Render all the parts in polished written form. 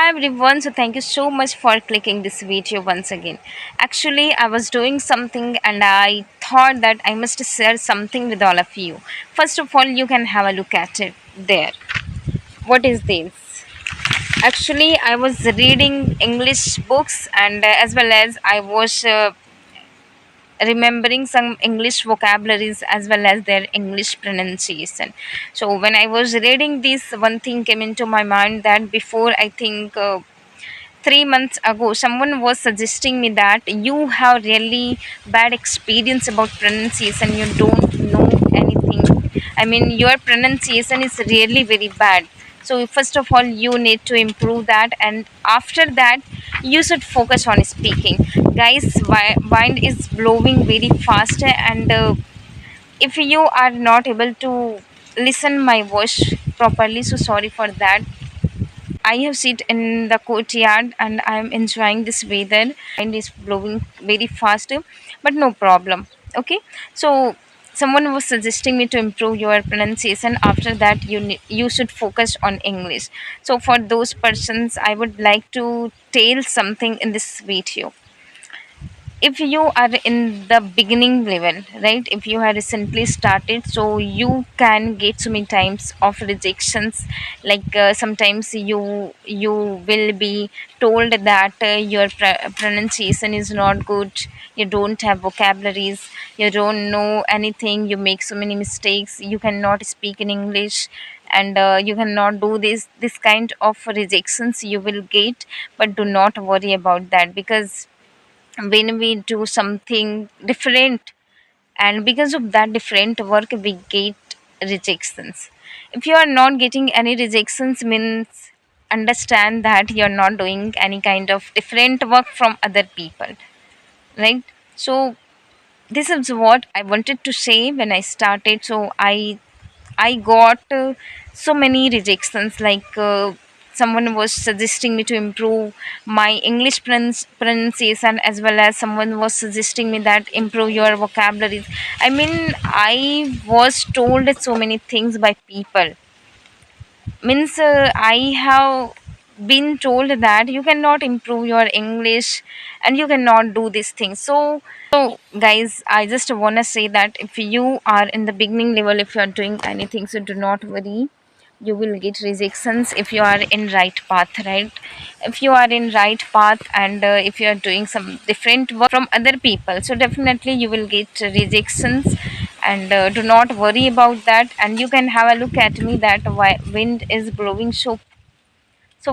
Hi everyone, so thank you so much for clicking this video once again. Actually, I was doing something and I thought that I must share something with all of you. First of all, you can have a look at it there. What is this? Actually, I was reading English books and as well as I was remembering some English vocabularies as well as their English pronunciation. So when I was reading this, one thing came into my mind that before I think 3 months ago someone was suggesting me that you have really bad experience about pronunciation, you don't know anything. I mean, your pronunciation is really very bad. So first of all you need to improve that, and after that you should focus on speaking. Guys, wind is blowing very fast, and if you are not able to listen my voice properly, so sorry for that. I have sit in the courtyard and I am enjoying this weather. Wind is blowing very fast, but no problem. Okay, so someone was suggesting me to improve your pronunciation. After that, you should focus on English. So for those persons, I would like to tell something in this video. If you are in the beginning level, right, if you have recently started, so you can get so many times of rejections. Like sometimes you will be told that your pronunciation is not good, you don't have vocabularies, you don't know anything, you make so many mistakes, you cannot speak in English, and you cannot do this kind of rejections you will get. But do not worry about that, because when we do something different and because of that different work we get rejections. If you are not getting any rejections, means understand that you are not doing any kind of different work from other people, right? So this is what I wanted to say when I started. So I got so many rejections. Like someone was suggesting me to improve my English pronunciation, as well as someone was suggesting me that improve your vocabulary. I mean, I was told so many things by people. Means I have been told that you cannot improve your English and you cannot do these things. So guys, I just want to say that if you are in the beginning level, if you are doing anything, so do not worry, you will get rejections if you are in right path, right? If you are in right path, and if you are doing some different work from other people, so definitely you will get rejections. And do not worry about that. And you can have a look at me that why wind is blowing so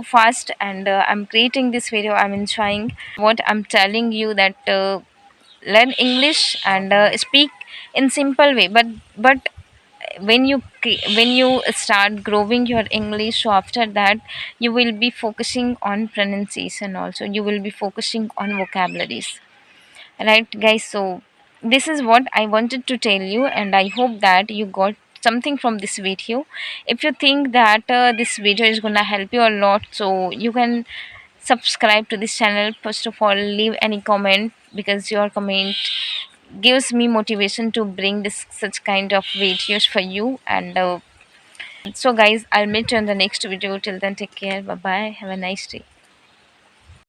fast, and I'm creating this video, I'm enjoying what I'm telling you, that learn English and speak in simple way. But when you start growing your English, so after that you will be focusing on pronunciation, also you will be focusing on vocabularies, right guys? So this is what I wanted to tell you, and I hope that you got something from this video. If you think that this video is gonna help you a lot, so you can subscribe to this channel. First of all, leave any comment, because your comment gives me motivation to bring this such kind of videos for you. And so guys, I'll meet you in the next video. Till then, take care, bye bye, have a nice day.